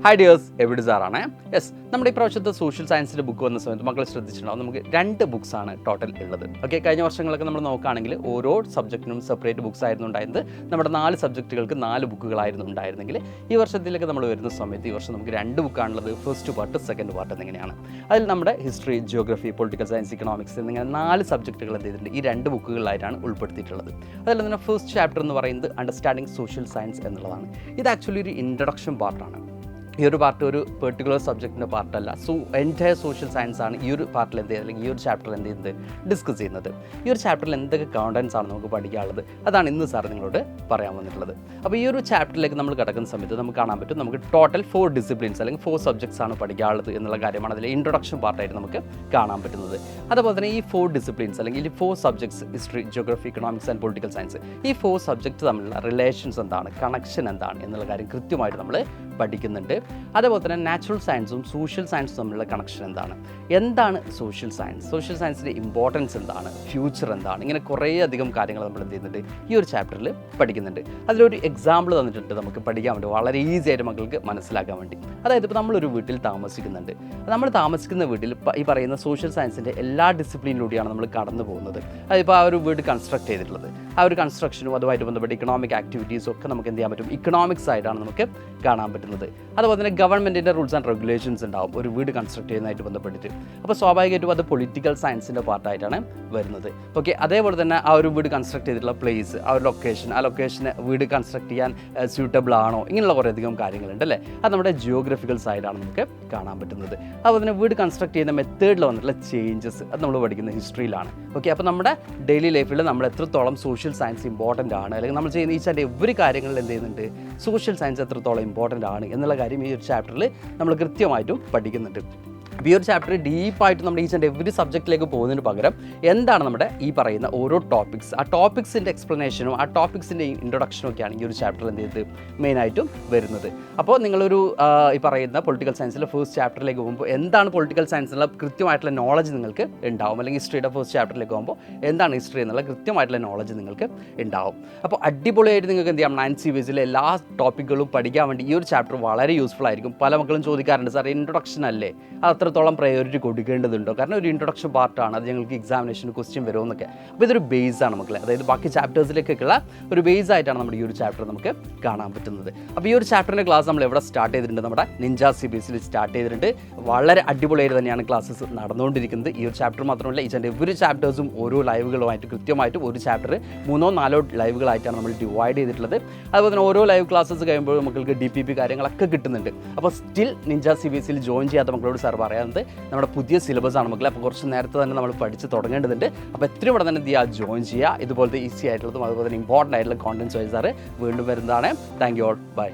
Hi dears, എവിടെ സാറാണ്. Yes, നമ്മുടെ ഈ പ്രാവശ്യത്തെ സോഷ്യൽ സയൻസിൻ്റെ ബുക്ക് വന്ന സമയത്ത് മക്കൾ ശ്രദ്ധിച്ചിട്ടുണ്ടാവും, നമുക്ക് 2 ബുക്സാണ് ടോട്ടൽ ഉള്ളത്. ഓക്കെ, കഴിഞ്ഞ വർഷങ്ങളൊക്കെ നമ്മൾ നോക്കുകയാണെങ്കിൽ ഓരോ സബ്ജക്റ്റിനും സെപ്പറേറ്റ് ബുക്സ് ആയിരുന്നു ഉണ്ടായിരുന്നത്. നമ്മുടെ 4 സബ്ജക്റ്റുകൾക്ക് 4 ബുക്കുകളായിരുന്നു ഉണ്ടായിരുന്നെങ്കിൽ ഈ വർഷത്തിലേക്ക് നമ്മൾ വരുന്ന സമയത്ത് ഈ വർഷം നമുക്ക് 2 ബുക്കാണുള്ളത്. ഫസ്റ്റ് പാർട്ട്, സെക്കൻഡ് പാർട്ട് എന്നിങ്ങനെയാണ്. അതിൽ നമ്മുടെ history, geography, political science, economics എന്നിങ്ങനെ 4 സബ്ജക്റ്റുകൾ എന്ത് ചെയ്തിട്ടുണ്ട് ഈ 2 ബുക്കുകളിലായിട്ടാണ് ഉൾപ്പെടുത്തിയിട്ടുള്ളത്. അതിൽ തന്നെ ഫസ്റ്റ് ചാപ്റ്റർ എന്ന് പറയുന്നത് അണ്ടർസ്റ്റാൻഡിങ് സോഷ്യൽ സയൻസ് എന്നുള്ളതാണ്. ഇത് ആക്ച്വലി ഒരു ഇൻട്രൊഡക്ഷൻ പാർട്ടാണ്. ഈ ഒരു പാർട്ട് ഒരു പെർട്ടിക്കുലർ സബ്ജക്റ്റിൻ്റെ പാർട്ടല്ല. എൻറ്റയർ സോഷ്യൽ സയൻസ് ആണ് ഈ ഒരു പാർട്ടിൽ എന്ത് ചെയ്യുന്നത്, അല്ലെങ്കിൽ ഈ ഒരു ചാപ്റ്ററിൽ എന്ത് ചെയ്യുന്നത്, ഡിസ്കസ് ചെയ്യുന്നത്. ഈ ഒരു ചാപ്റ്ററിൽ എന്തൊക്കെ കണ്ടൻസ് ആണ് നമുക്ക് പഠിക്കാനുള്ളത്, അതാണ് ഇന്ന് സാർ നിങ്ങളോട് പറയാൻ വന്നിട്ടുള്ളത്. അപ്പോൾ ഈ ഒരു ചാപ്റ്ററിലേക്ക് നമ്മൾ കിടക്കുന്ന സമയത്ത് നമുക്ക് കാണാൻ പറ്റും, നമുക്ക് ടോട്ടൽ 4 ഡിസിപ്ലിൻസ് അല്ലെങ്കിൽ 4 സബ്ജക്ട്സ് ആണ് പഠിക്കാനുള്ളത് എന്നുള്ള കാര്യമാണ് അതിൽ ഇൻട്രൊഡക്ഷൻ പാർട്ടായിട്ട് നമുക്ക് കാണാൻ പറ്റുന്നത്. അതുപോലെ തന്നെ ഈ 4 ഡിസിപ്ലിൻസ് അല്ലെങ്കിൽ ഈ 4 subjects, history, geography, economics and political science, ഈ 4 സബ്ജക്ട്സ് തമ്മിലുള്ള റിലേഷൻസ് എന്താണ്, കണക്ഷൻ എന്താണ് എന്നുള്ള കാര്യം കൃത്യമായിട്ട് നമ്മൾ പഠിക്കുന്നുണ്ട്. അതേപോലെ തന്നെ നാച്ചുറൽ സയൻസും സോഷ്യൽ സയൻസും തമ്മിലുള്ള കണക്ഷൻ എന്താണ് സോഷ്യൽ സയൻസ്, സോഷ്യൽ സയൻസിൻ്റെ ഇമ്പോർട്ടൻസ് എന്താണ്, ഫ്യൂച്ചർ എന്താണ്, ഇങ്ങനെ കുറേ അധികം കാര്യങ്ങൾ നമ്മൾ എന്ത് ചെയ്യുന്നുണ്ട് ഈ ഒരു ചാപ്റ്ററിൽ പഠിക്കുന്നുണ്ട്. അതിലൊരു എക്സാമ്പിൾ തന്നിട്ടുണ്ട് നമുക്ക് പഠിക്കാൻ വേണ്ടി, വളരെ ഈസി ആയിട്ട് മക്കൾക്ക് മനസ്സിലാക്കാൻ വേണ്ടി. അതായത് ഇപ്പോൾ നമ്മളൊരു വീട്ടിൽ താമസിക്കുന്നുണ്ട്. നമ്മൾ താമസിക്കുന്ന വീട്ടിൽ ഈ പറയുന്ന സോഷ്യൽ സയൻസിൻ്റെ എല്ലാ ഡിസിപ്ലിനിലൂടെയാണ് നമ്മൾ കടന്നു പോകുന്നത്. അതിപ്പോൾ ആ ഒരു വീട് കൺസ്ട്രക്ട് ചെയ്തിട്ടുള്ളത്, ആ ഒരു കൺസ്ട്രക്ഷനും അതുമായിട്ട് ബന്ധപ്പെട്ട് ഇക്കണോമിക് ആക്ടിവിറ്റീസും ഒക്കെ നമുക്ക് എന്ത് ചെയ്യാൻ പറ്റും, ഇക്കണോമിക്സ് ആയിട്ടാണ് നമുക്ക് കാണാൻ പറ്റുന്നത്. അതുപോലെ തന്നെ ഗവൺമെൻറ്റിൻ്റെ റൂൾസ് ആൻഡ് റെഗുലേഷൻസ് ഉണ്ടാവും ഒരു വീട് കൺസ്ട്രക്ട് ചെയ്യുന്നതായിട്ട് ബന്ധപ്പെട്ടിട്ട്. അപ്പോൾ സ്വാഭാവികമായിട്ടും അത് പൊളിറ്റിക്കൽ സയൻസിൻ്റെ പാർട്ടായിട്ടാണ് വരുന്നത്. ഓക്കെ, അതേപോലെ തന്നെ ആ ഒരു വീട് കൺസ്ട്രക്ട് ചെയ്തിട്ടുള്ള പ്ലേസ്, ആ ഒരു ലൊക്കേഷൻ, ആ ലൊക്കേഷന് വീട് കൺസ്ട്രക്ട് ചെയ്യാൻ സ്യൂട്ടബിൾ ആണോ, ഇങ്ങനെയുള്ള കുറേയധികം കാര്യങ്ങളുണ്ട് അല്ലേ. അത് നമ്മുടെ ജിയോഗ്രഫിക്കൽ സൈഡാണ് നമുക്ക് കാണാൻ പറ്റുന്നത്. അതുപോലെ തന്നെ വീട് കൺസ്ട്രക്ട് ചെയ്യുന്ന മെത്തേഡിൽ വന്നിട്ടുള്ള ചേഞ്ചസ് അത് നമ്മൾ പഠിക്കുന്ന ഹിസ്റ്ററിയിലാണ്. ഓക്കെ, അപ്പോൾ നമ്മുടെ ഡെയിലി ലൈഫിൽ നമ്മൾ എത്രത്തോളം സോഷ്യൽ സയൻസ് ഇമ്പോർട്ടൻ്റ് ആണ്, അല്ലെങ്കിൽ നമ്മൾ ചെയ്യുന്ന ഈച്ച് ആൻഡ് എവറി കാര്യങ്ങളിൽ എന്ത് ചെയ്യുന്നുണ്ട്, സോഷ്യൽ സയൻസ് എത്രത്തോളം ഇമ്പോർട്ടൻ്റ് ആണ് എന്നുള്ള കാര്യം ഈ ഒരു ചാപ്റ്ററിൽ നമ്മൾ കൃത്യമായിട്ടും പഠിക്കുന്നുണ്ട്. അപ്പോൾ ഈ ഒരു ചാപ്റ്റർ ഡീപ്പായിട്ട് നമ്മുടെ ഈച്ച് ആൻഡ് എവറി സബ്ജക്റ്റിലേക്ക് പോകുന്നതിന് പകരം എന്താണ് നമ്മുടെ ഈ പറയുന്ന ഓരോ ടോപ്പിക്സ്, ആ ടോപ്പിക്സിൻ്റെ എക്സ്പ്ലനേഷനും ആ ടോപ്പിക്സിൻ്റെ ഇൻട്രൊഡക്ഷനും ഒക്കെയാണ് ഈ ഒരു ചാപ്റ്ററിൽ എന്ത് ചെയ്ത് മെയിനായിട്ടും വരുന്നത്. അപ്പോൾ നിങ്ങളൊരു ഈ പറയുന്ന പൊളിറ്റിക്കൽ സയൻസിലെ ഫസ്റ്റ് ചാപ്റ്ററിലേക്ക് പോകുമ്പോൾ എന്താണ് പൊളിറ്റിക്കൽ സയൻസ് എന്നുള്ള കൃത്യമായിട്ടുള്ള നോളജ് നിങ്ങൾക്ക് ഉണ്ടാവും. അല്ലെങ്കിൽ ഹിസ്റ്ററിയുടെ ഫസ്റ്റ് ചാപ്റ്ററിലേക്ക് പോകുമ്പോൾ എന്താണ് ഹിസ്റ്ററി എന്നുള്ള കൃത്യമായിട്ടുള്ള നോളജ് നിങ്ങൾക്ക് ഉണ്ടാവും. അപ്പോൾ അടിപൊളിയായിട്ട് നിങ്ങൾക്ക് എന്ത് ചെയ്യാം, 9 CBSE എല്ലാ ടോപ്പിക്കുകളും പഠിക്കാൻ വേണ്ടി ഈ ഒരു ചാപ്റ്റർ വളരെ യൂസ്ഫുൾ ആയിരിക്കും. പല മക്കളും ചോദിക്കാറുണ്ട്, സാർ ഇൻട്രൊഡക്ഷൻ അല്ലേ, അത് അത്രത്തോളം പ്രയോറിറ്റി കൊടുക്കേണ്ടതുണ്ടോ, കാരണം ഒരു ഇൻട്രൊഡക്ഷൻ പാർട്ടാണ്, അത് ഞങ്ങൾക്ക് എക്സാമിനേഷന് ക്വസ്റ്റ്യൻ വരുമെന്നൊക്കെ. അപ്പോൾ ഇതൊരു ബേസാണ് മക്കളെ, അതായത് ബാക്കി ചാപ്റ്റേഴ്സിലേക്കൊക്കെയുള്ള ഒരു ബേസ് ആയിട്ടാണ് നമ്മുടെ ഈ ഒരു ചാപ്റ്റർ നമുക്ക് കാണാൻ പറ്റുന്നത്. അപ്പോൾ ഈ ഒരു ചാപ്റ്ററിൻ്റെ ക്ലാസ് നമ്മൾ എവിടെ സ്റ്റാർട്ട് ചെയ്തിട്ടുണ്ട്, നമ്മുടെ നിഞ്ച CBSE സ്റ്റാർട്ട് ചെയ്തിട്ടുണ്ട്. വളരെ അടിപൊളിയായിട്ട് തന്നെയാണ് ക്ലാസ്സസ് നടന്നുകൊണ്ടിരിക്കുന്നത്. ഈ ഒരു ചാപ്റ്റർ മാത്രമല്ല, ഈ എവരി ചാപ്റ്റേഴ്സും ഓരോ ലൈവുകളുമായിട്ട് കൃത്യമായിട്ട് ഒരു ചാപ്റ്റർ 3-4 ലൈവുകളായിട്ടാണ് നമ്മൾ ഡിവൈഡ് ചെയ്തിട്ടുള്ളത്. അതുപോലെ തന്നെ ഓരോ ലൈവ് ക്ലാസ്സസ് കഴിയുമ്പോൾ മക്കൾക്ക് DPP കാര്യങ്ങളൊക്കെ കിട്ടുന്നുണ്ട്. അപ്പോൾ സ്റ്റിൽ നിഞ്ച CBSE ജോയിൻ ചെയ്യാത്ത മക്കളോട് സാർ പറയാറുണ്ട്, നമ്മുടെ പുതിയ സിലബസ് ആണ് മക്കളെ, അപ്പോൾ കുറച്ച് നേരത്തെ തന്നെ നമ്മൾ പഠിച്ച് തുടങ്ങേണ്ടതുണ്ട്. അപ്പോൾ എത്രയും ഇവിടെ തന്നെ എന്ത് ചെയ്യുക, ജോയിൻ ചെയ്യുക. ഇതുപോലത്തെ ഈസി ആയിട്ടുള്ളതും അതുപോലെ തന്നെ ഇമ്പോർട്ടൻ്റ് ആയിട്ടുള്ള കോണ്ടൻറ്റ്സ് വഴി സാറ് വീണ്ടും വരുന്നതാണ്. Thank you all, by.